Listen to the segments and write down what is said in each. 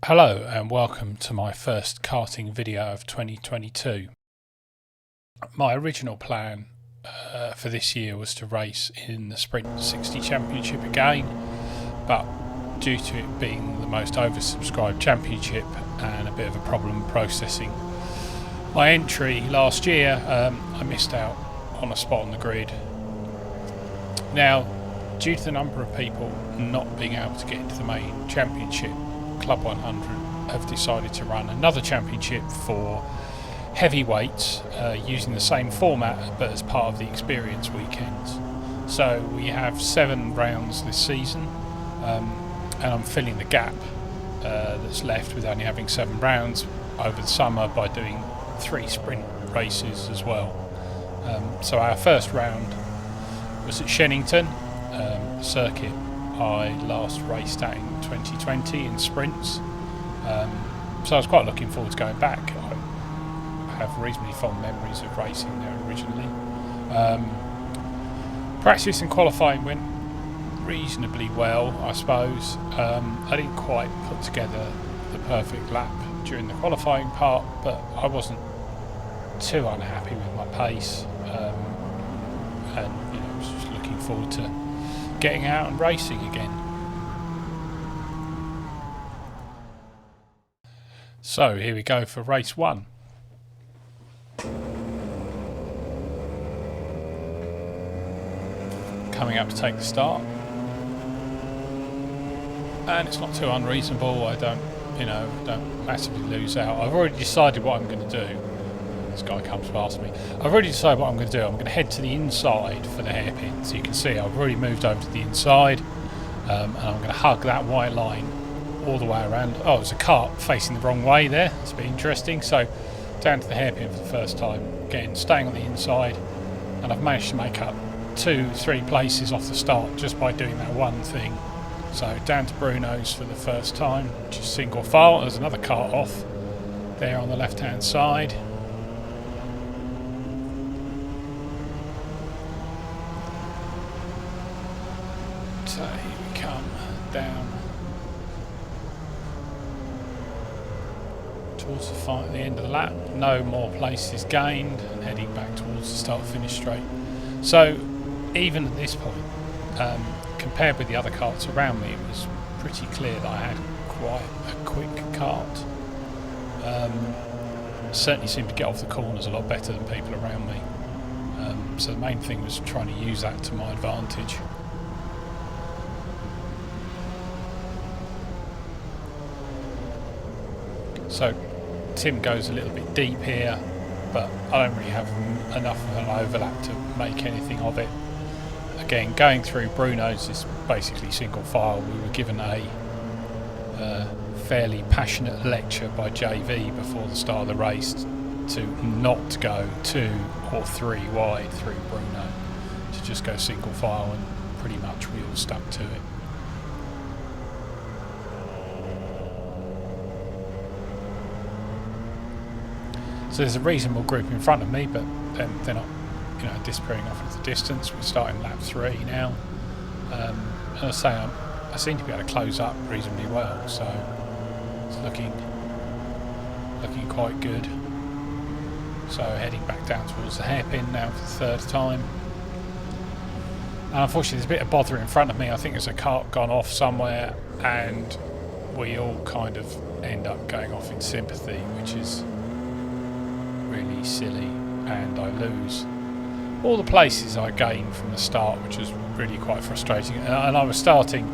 Hello and welcome to my first karting video of 2022. My original plan for this year was to race in the Sprint 60 Championship again, but due to it being the most oversubscribed championship and a bit of a problem processing my entry last year, I missed out on a spot on the grid. Now, due to the number of people not being able to get into the main championship, Club 100 have decided to run another championship for heavyweights using the same format but as part of the experience weekends. So we have 7 rounds this season, and I'm filling the gap that's left with only having 7 rounds over the summer by doing 3 sprint races as well. So our first round was at Shenington, a circuit I last raced at in 2020 in sprints, so I was quite looking forward to going back. I have reasonably fond memories of racing there originally. Practice and qualifying went reasonably well, I suppose. I didn't quite put together the perfect lap during the qualifying part, but I wasn't too unhappy with my pace, and I was just looking forward to getting out and racing again. So here we go for race 1. Coming up to take the start, and it's not too unreasonable. I don't massively lose out. I've already decided what I'm going to do. This guy comes past me. I've already decided what I'm going to do. I'm going to head to the inside for the hairpin. So you can see I've already moved over to the inside, and I'm going to hug that white line all the way around. Oh, there's a cart facing the wrong way there. It's a bit interesting. So down to the hairpin for the first time. Again, staying on the inside, and I've managed to make up 2-3 places off the start just by doing that one thing. So down to Bruno's for the first time, which is single file. There's another cart off there on the left hand side. So here we come down towards the end of the lap. No more places gained, and heading back towards the start-finish straight. So even at this point, compared with the other carts around me, it was pretty clear that I had quite a quick cart. Certainly seemed to get off the corners a lot better than people around me. So the main thing was trying to use that to my advantage. So Tim goes a little bit deep here, but I don't really have enough of an overlap to make anything of it. Again, going through Bruno's is basically single file. We were given a fairly passionate lecture by JV before the start of the race to not go 2 or 3 wide through Bruno, to just go single file, and pretty much we all stuck to it. So there's a reasonable group in front of me, but they're not, disappearing off into the distance. We're starting lap 3 now, and I say I seem to be able to close up reasonably well, so it's looking quite good. So heading back down towards the hairpin now for the 3rd time. And unfortunately there's a bit of bother in front of me. I think there's a cart gone off somewhere, and we all kind of end up going off in sympathy, which is really silly, and I lose all the places I gained from the start, which was really quite frustrating. And I was starting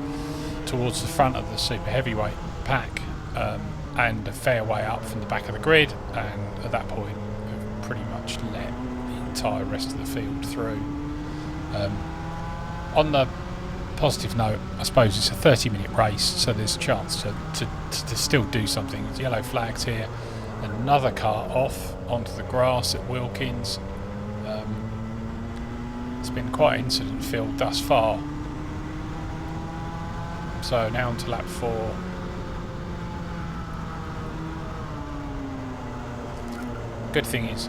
towards the front of the super heavyweight pack, and a fair way up from the back of the grid, and at that point I've pretty much let the entire rest of the field through. On the positive note, I suppose it's a 30-minute race, so there's a chance to still do something. There's yellow flags here. Another car off onto the grass at Wilkins. It's been quite incident filled thus far. So now on to lap 4. Good thing is,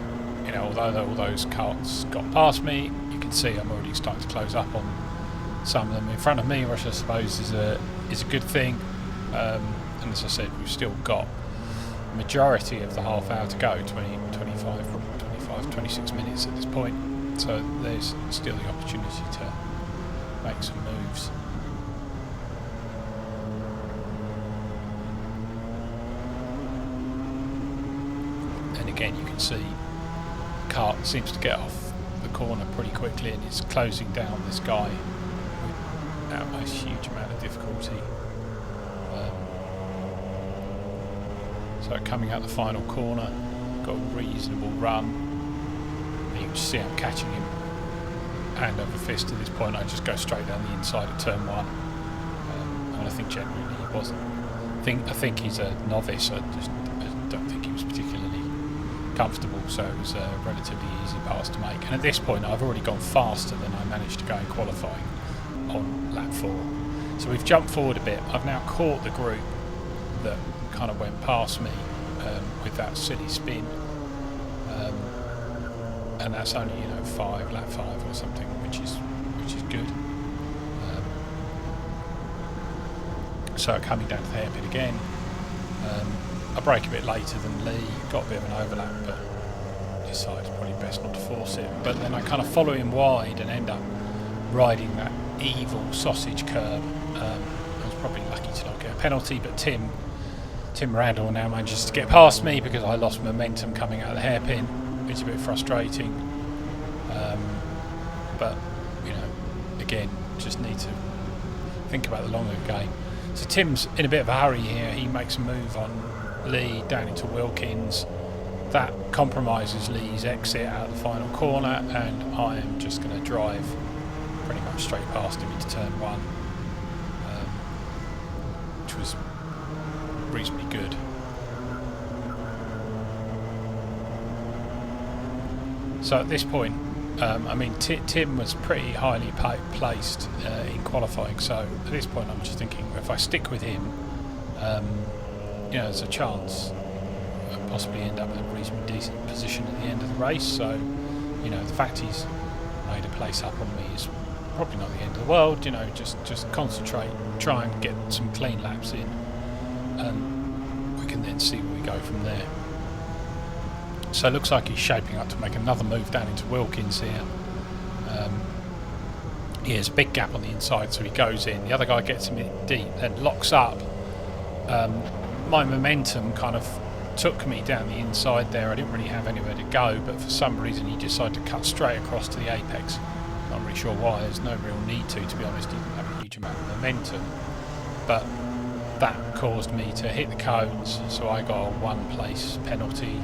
although all those carts got past me, you can see I'm already starting to close up on some of them in front of me, which I suppose is a good thing. And as I said, we've still got majority of the half hour to go, 26 minutes at this point, so there's still the opportunity to make some moves. And again, you can see the cart seems to get off the corner pretty quickly and is closing down this guy without a huge amount of difficulty. So coming out the final corner, got a reasonable run. You can see I'm catching him hand over fist at this point. I just go straight down the inside of turn one, and I think genuinely he wasn't. I think he's a novice. I don't think he was particularly comfortable, so it was a relatively easy pass to make. And at this point, I've already gone faster than I managed to go in qualifying on lap 4. So we've jumped forward a bit. I've now caught the group that kind of went past me with that silly spin, and that's only lap 5 or something, which is good. So coming down to the hairpin again, I brake a bit later than Lee, got a bit of an overlap, but decided probably best not to force it. But then I kind of follow him wide and end up riding that evil sausage curb. I was probably lucky to not get a penalty, but Tim Randall now manages to get past me because I lost momentum coming out of the hairpin, which is a bit frustrating. But again, just need to think about the longer game. So Tim's in a bit of a hurry here. He makes a move on Lee down into Wilkins. That compromises Lee's exit out of the final corner, and I am just going to drive pretty much straight past him into turn 1, which was reasonably good. So at this point, Tim was pretty highly placed in qualifying, so at this point I'm just thinking if I stick with him, there's a chance I'll possibly end up in a reasonably decent position at the end of the race. So the fact he's made a place up on me is probably not the end of the world. Just concentrate, try and get some clean laps in, and we can then see where we go from there. So it looks like he's shaping up to make another move down into Wilkins here. He has a big gap on the inside, so he goes in. The other guy gets him in deep, then locks up. My momentum kind of took me down the inside there. I didn't really have anywhere to go, but for some reason he decided to cut straight across to the apex. Not really sure why. There's no real need to be honest. He didn't have a huge amount of momentum, but that caused me to hit the cones, so I got a 1 place penalty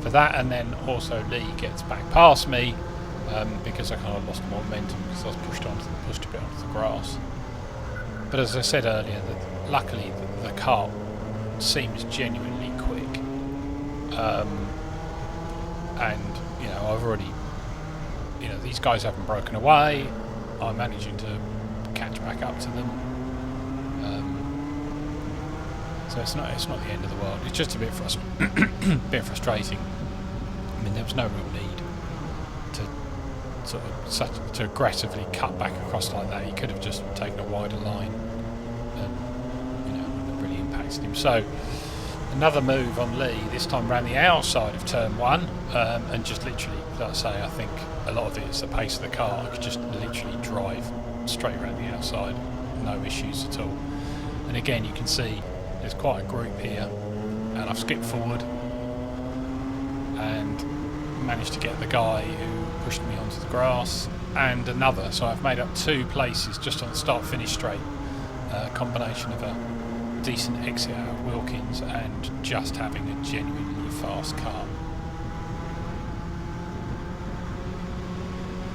for that. And then also Lee gets back past me because I kind of lost more momentum because I was pushed a bit onto the grass. But as I said earlier, luckily the kart seems genuinely quick, and I've already, these guys haven't broken away. I'm managing to catch back up to them. So it's not the end of the world. It's just a bit frustrating. I mean, there was no real need to aggressively cut back across like that. He could have just taken a wider line, and it wouldn't have really impacted him. So another move on Lee, this time around the outside of turn 1, and just literally, like I say, I think a lot of it is the pace of the car. I could just literally drive straight around the outside, no issues at all. And again, you can see there's quite a group here, and I've skipped forward and managed to get the guy who pushed me onto the grass and another. So I've made up 2 places just on the start-finish straight. A combination of a decent exit out of Wilkins and just having a genuinely fast car.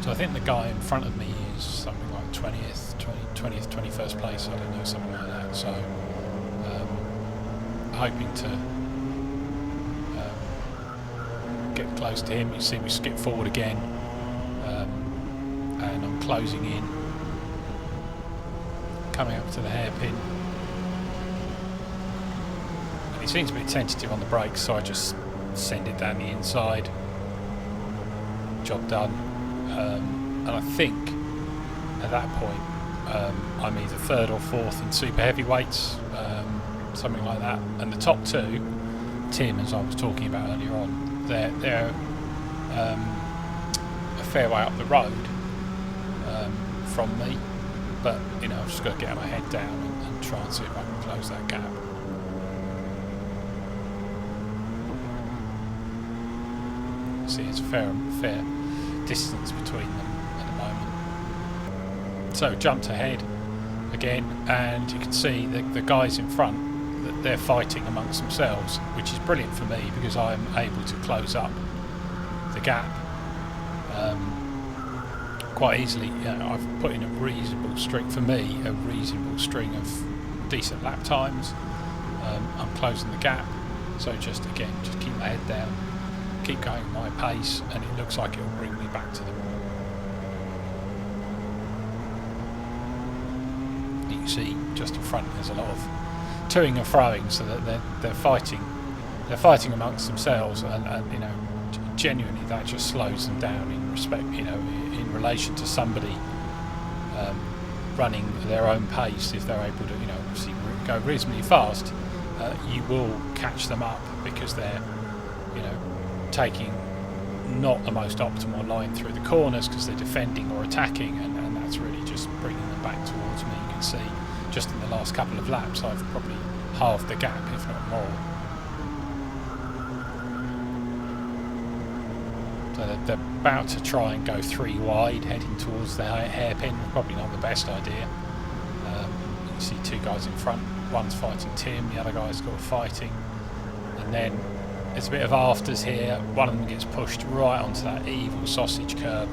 So I think the guy in front of me is something like 20th, 21st place, I don't know, something like that. So hoping to get close to him. You see we skip forward again, and I'm closing in, coming up to the hairpin, and he seems a bit tentative on the brakes, so I just send it down the inside. Job done. And I think at that point I'm either 3rd or 4th in super heavyweights. something like that. And the top two, Tim, as I was talking about earlier on, they're a fair way up the road from me, but you know, I've just got to get my head down and try and see if I can close that gap. See, it's a fair distance between them at the moment. So jumped ahead again, and you can see the guys in front, that they're fighting amongst themselves, which is brilliant for me because I'm able to close up the gap quite easily. You know, I've put in a reasonable string, for me, a reasonable string of decent lap times. I'm closing the gap, so just keep my head down, keep going at my pace, and it looks like it'll bring me back to them. You can see just in front there's a lot of toing and froing, so that they're fighting amongst themselves, and you know, genuinely that just slows them down in respect, you know, in relation to somebody running their own pace. If they're able to, you know, obviously go reasonably fast, you will catch them up because they're, you know, taking not the most optimal line through the corners because they're defending or attacking, and that's really just bringing them back towards me. You can see just in the last couple of laps I've probably halved the gap, if not more. So they're about to try and go 3 wide, heading towards the hairpin. Probably not the best idea. You can see 2 guys in front. One's fighting Tim, the other guy's got fighting. And then there's a bit of afters here. One of them gets pushed right onto that evil sausage curb,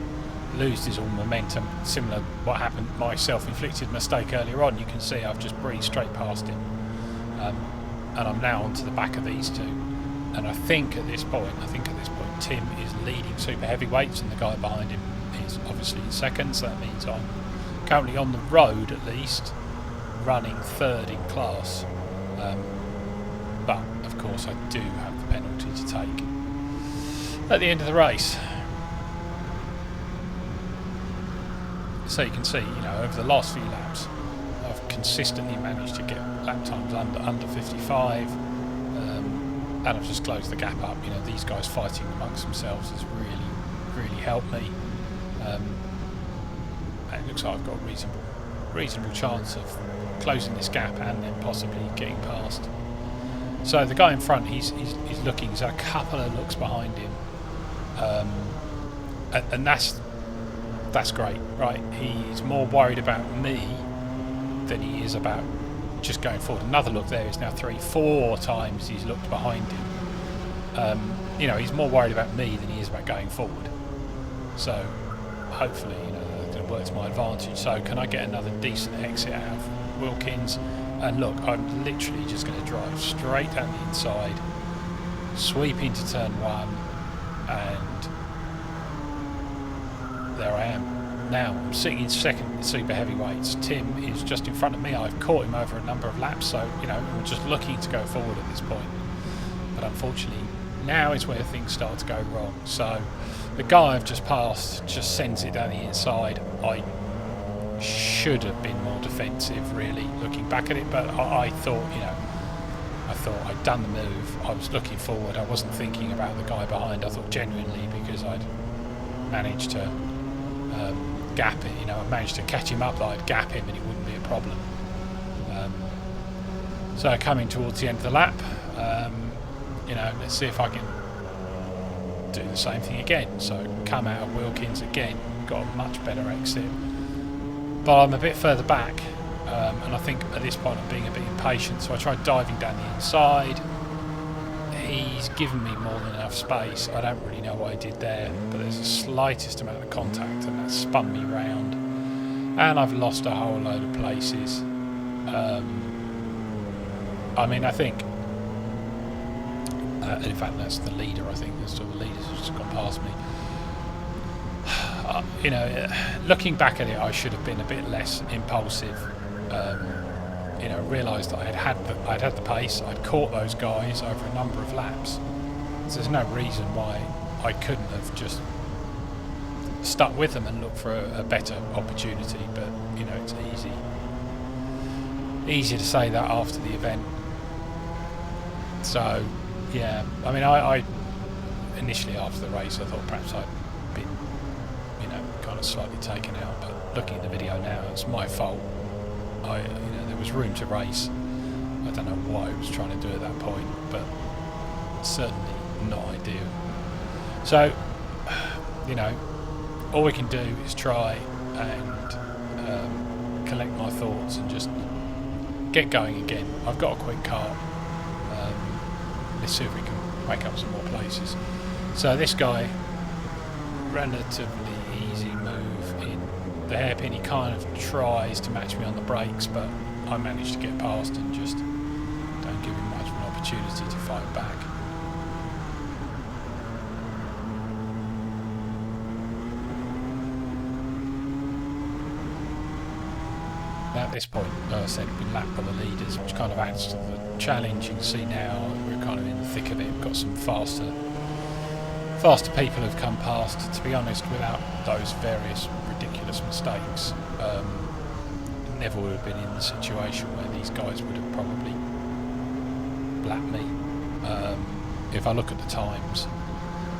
loses all momentum. Similar to what happened, my self-inflicted mistake earlier on. You can see I've just breezed straight past him. And I'm now onto the back of these two. And I think at this point, Tim is leading super heavyweights, and the guy behind him is obviously in second. So that means I'm currently on the road, at least, running 3rd in class. But of course, I do have the penalty to take at the end of the race. So you can see, you know, over the last few laps, I've consistently managed to get lap times under 55. And I've just closed the gap up. You know, these guys fighting amongst themselves has really helped me. And it looks like I've got a reasonable chance of closing this gap and then possibly getting past. So the guy in front, he's looking. He's a couple of looks behind him, and that's great, right? He's more worried about me than he is about just going forward. Another look there is now 3-4 times he's looked behind him. You know, he's more worried about me than he is about going forward. So hopefully, you know, that works to my advantage. So can I get another decent exit out of Wilkins? And look, I'm literally just going to drive straight down the inside, sweep into turn 1, and there I am. Now I'm sitting in second in the super heavyweights. Tim is just in front of me. I've caught him over a number of laps, so you know, I'm just looking to go forward at this point. But unfortunately, now is where things start to go wrong. So the guy I've just passed just sends it down the inside. I should have been more defensive, really, looking back at it. But I thought, you know, I'd done the move. I was looking forward. I wasn't thinking about the guy behind. I thought genuinely, because I'd managed to gap it, you know, I managed to catch him up, that I'd gap him and it wouldn't be a problem. So coming towards the end of the lap, you know, let's see if I can do the same thing again. So come out of Wilkins again, got a much better exit, but I'm a bit further back, and I think at this point I'm being a bit impatient, so I tried diving down the inside. He's given me more than enough space. I don't really know what I did there, but there's the slightest amount of contact and that spun me round, and I've lost a whole load of places. I mean, I think in fact that's the leader. I think that's the leader's just gone past me. You know, looking back at it, I should have been a bit less impulsive. You know, realised that I'd had the pace. I'd caught those guys over a number of laps. So there's no reason why I couldn't have just stuck with them and looked for a better opportunity. But you know, it's easy to say that after the event. So, yeah, I mean, I initially after the race I thought perhaps I'd been, kind of slightly taken out, but looking at the video now, it's my fault. There was room to race. I don't know what I was trying to do at that point, but certainly not ideal. So, all we can do is try and collect my thoughts and just get going again. I've got a quick car. Let's see if we can make up some more places. So this guy, relatively easy move in the hairpin. He kind of tries to match me on the brakes, but I managed to get past and just don't give him much of an opportunity to fight back. At this point, as I said, we've been lapped by the leaders, which kind of adds to the challenge. You can see now we're kind of in the thick of it. We've got some faster people who've come past. To be honest, without those various ridiculous mistakes, never would have been in the situation where these guys would have probably lapped me. If I look at the times,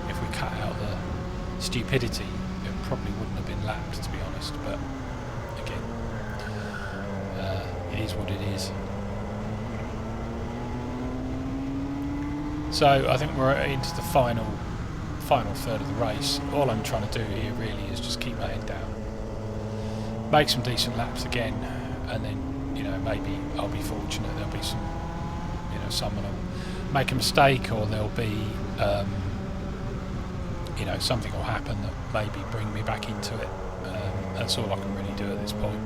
if we cut out the stupidity, it probably wouldn't have been lapped, to be honest. But again, it is what it is. So I think we're into the final third of the race. All I'm trying to do here really is just keep my head down, make some decent laps again, and then maybe I'll be fortunate. There'll be some, someone will make a mistake, or there'll be something will happen that maybe bring me back into it. That's all I can really do at this point.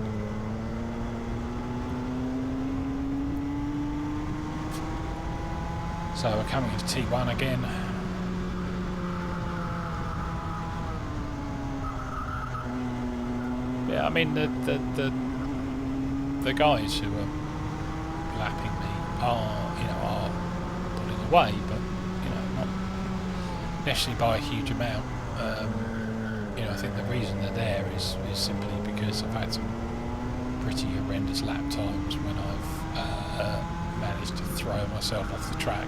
So we're coming into T1 again. Yeah, I mean the guys who are lapping me are pulling away, but not necessarily by a huge amount. I think the reason they're there is simply because I've had some pretty horrendous lap times when I've managed to throw myself off the track.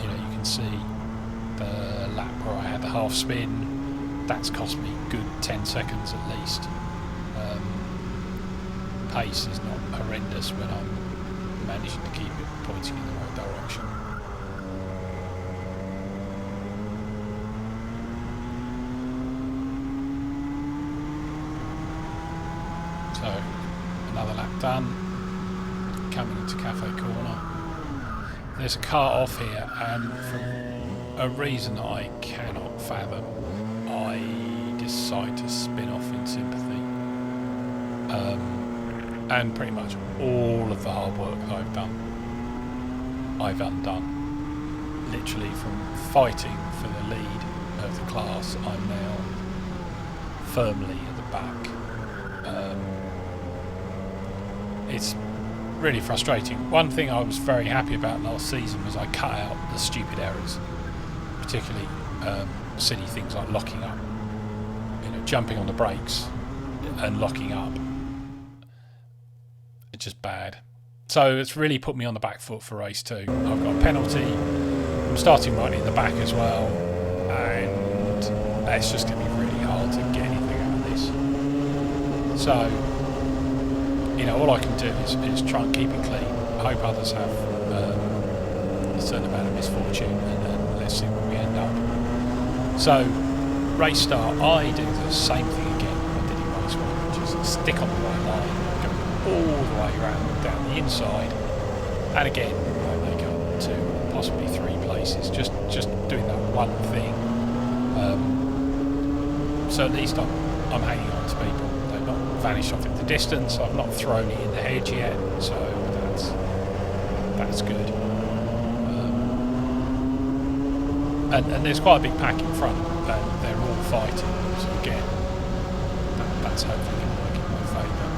You can see the lap where I had the half spin. That's cost me a good 10 seconds at least. Pace is not horrendous when I'm managing to keep it pointing in the right direction. So another lap done. Coming into Cafe Corner. There's a car off here, and for a reason that I cannot fathom, I decide to spin off in sympathy. And pretty much all of the hard work that I've done, I've undone. Literally from fighting for the lead of the class, I'm now firmly at the back. It's really frustrating. One thing I was very happy about last season was I cut out the stupid errors, particularly silly things like locking up, jumping on the brakes and locking up. It's just bad. So it's really put me on the back foot for race 2. I've got a penalty. I'm starting right in the back as well, and it's just going to be really hard to get anything out of this. So all I can do is try and keep it clean. I hope others have a certain amount of misfortune, and let's see where we end up. So, race start, I do the same thing again I did in race 1, which is stick on the right line, go all the way around down the inside, and again, I make up 2, possibly 3 places, just doing that one thing. So at least I'm hanging on to people. They've not vanished off in the distance. I've not thrown it in the hedge yet, so that's good. And there's quite a big pack in front, and they're all fighting. So again, that's hopefully going to work in my favour.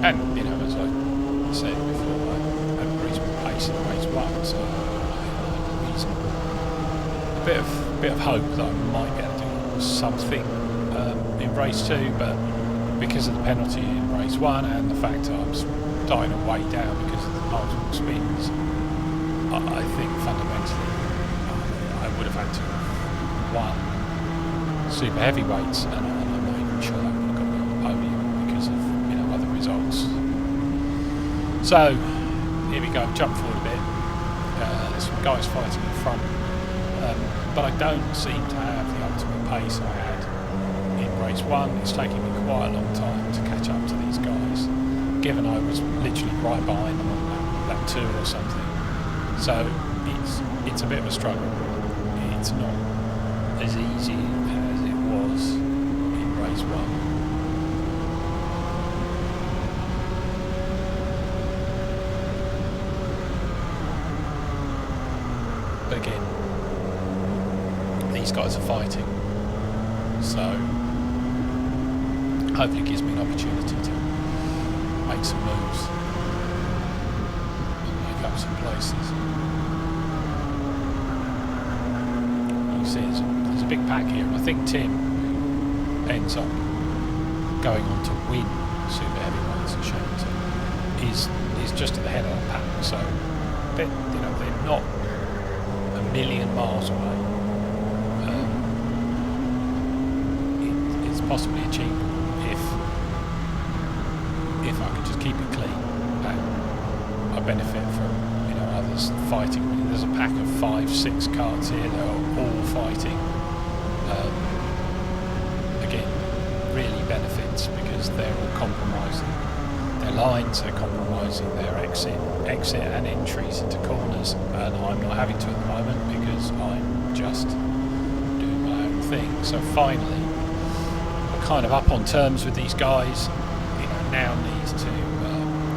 And as I said before, I had a reasonable pace in race 1, so reasonable. A bit of hope that I might be able to do something. in race 2, but because of the penalty in race 1 and the fact I was dying to weigh down because of the multiple spins, I think fundamentally I would have had to have won super heavyweights, and I'm not even sure that would have got me on the podium because of other results. So here we go, jump forward a bit. There's some guys fighting in front, but I don't seem to have the ultimate pace I had in race 1. It's taking me quite a long time to catch up to these guys, given I was literally right behind them on lap 2 or something. So it's a bit of a struggle. It's not as easy as it was in race 1. But again, these guys are fighting, so hopefully it gives me an opportunity to make some moves and make up some places. You see there's a big pack here, and I think Tim ends up going on to win super heavyweights at Shenington is just at the head of the pack, so they're not a million miles away. It's possibly achievable if I could just keep it clean, and I benefit from others fighting. There's a pack of 5-6 carts here that are all fighting. Again, really benefits because they're all compromising their lines, they're compromising their exit and entries into corners, and I'm not having to at the moment because I'm just doing my own thing. So finally we're kind of up on terms with these guys. Now need to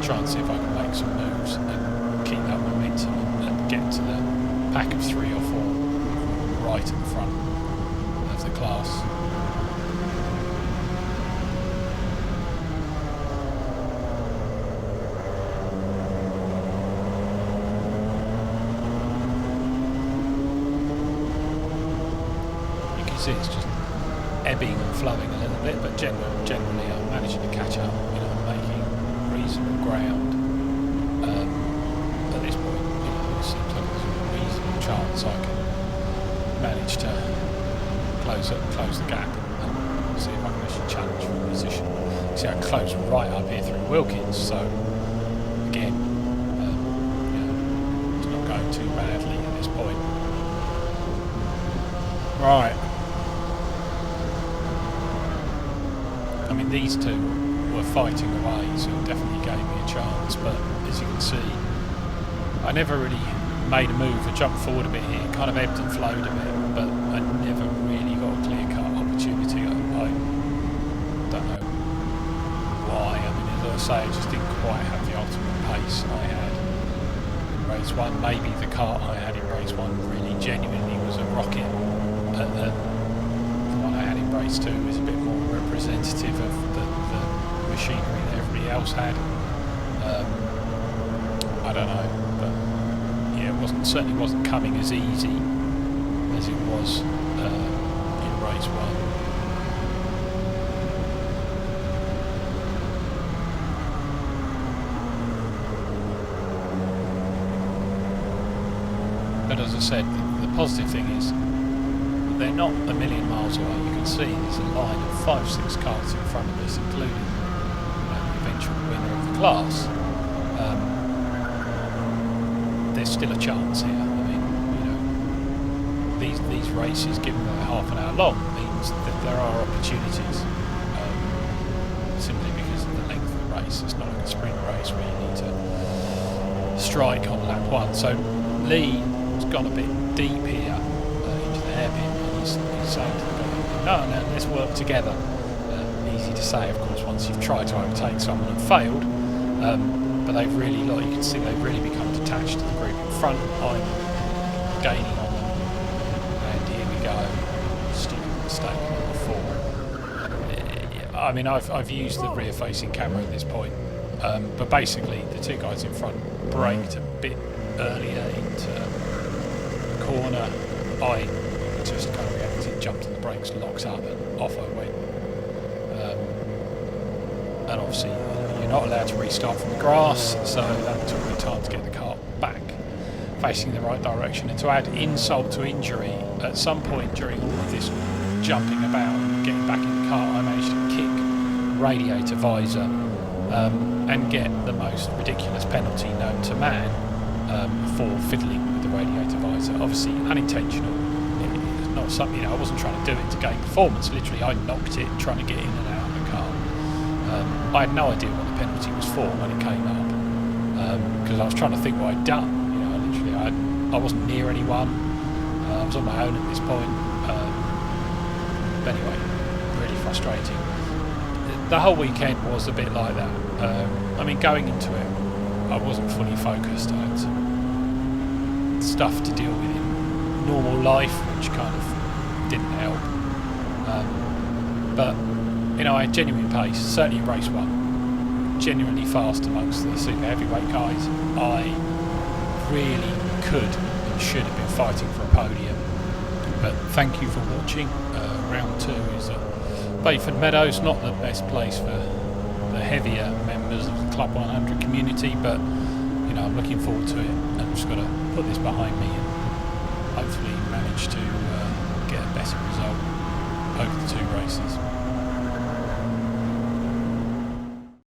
try and see if I can make some moves and keep that momentum and get to the pack of 3 or 4 right at the front of the class. You can see it's just ebbing and flowing a little bit, but generally I'm managing to catch up. I'm making reasonable ground. At this point, it seems like there's a reasonable chance I can manage to close the gap and see if I can actually challenge for a position. See, I close right up here through Wilkins, so again, it's not going too badly at this point. Right. I mean, these two were fighting away, so it definitely gave me a chance, but as you can see, I never really made a move. I jumped forward a bit here, kind of ebbed and flowed a bit, but I never really got a clear-cut opportunity. I don't know why. I mean, as I say, I just didn't quite have the ultimate pace I had in race 1. Maybe the kart I had in race 1 really genuinely was a rocket, and the one I had in race 2 is a bit more representative of the machinery that everybody else had. I don't know, but yeah, it certainly wasn't coming as easy as it was in race 1. But as I said, the positive thing is they're not a million miles away. You can see there's a line of 5-6 cars in front of us, including the eventual winner of the class. There's still a chance here. I mean, these races, given that they're half an hour long, means that there are opportunities. Simply because of the length of the race, it's not like a sprint race where you need to strike on lap 1. So Lee has gone a bit deep here into the hairpin. He's saying to the guy, no, let's work together. Easy to say, of course, once you've tried to overtake someone and failed, but they've really, like you can see, they've really become detached to the group in front. I'm gaining on them, and here we go, stupid mistake number 4. I mean, I've used the rear-facing camera at this point, but basically the two guys in front braked a bit earlier into the corner. I just kind of reacted, jumped on the brakes, locks up, and off I went. and obviously you're not allowed to restart from the grass, so that took me time to get the car back facing the right direction. And to add insult to injury, at some point during all of this jumping about and getting back in the car, I managed to kick the radiator visor and get the most ridiculous penalty known to man for fiddling with the radiator visor. Obviously unintentional. It's not something, I wasn't trying to do it to gain performance. Literally, I knocked it trying to get in and out of the car. I had no idea what the penalty was for when it came up, because I was trying to think what I'd done. I wasn't near anyone. I was on my own at this point. But anyway, really frustrating. The whole weekend was a bit like that. I mean, going into it, I wasn't fully focused. I had some stuff to deal with in normal life, which kind of didn't help. But I had genuine pace. Certainly in race one, genuinely fast amongst the super heavyweight guys. I really could and should have been fighting for a podium. But thank you for watching. Round 2 is at Bayford Meadows, not the best place for the heavier members of the Club 100 community, but I'm looking forward to it. I'm just got to put this behind me and hopefully manage to get a better result over the 2 races.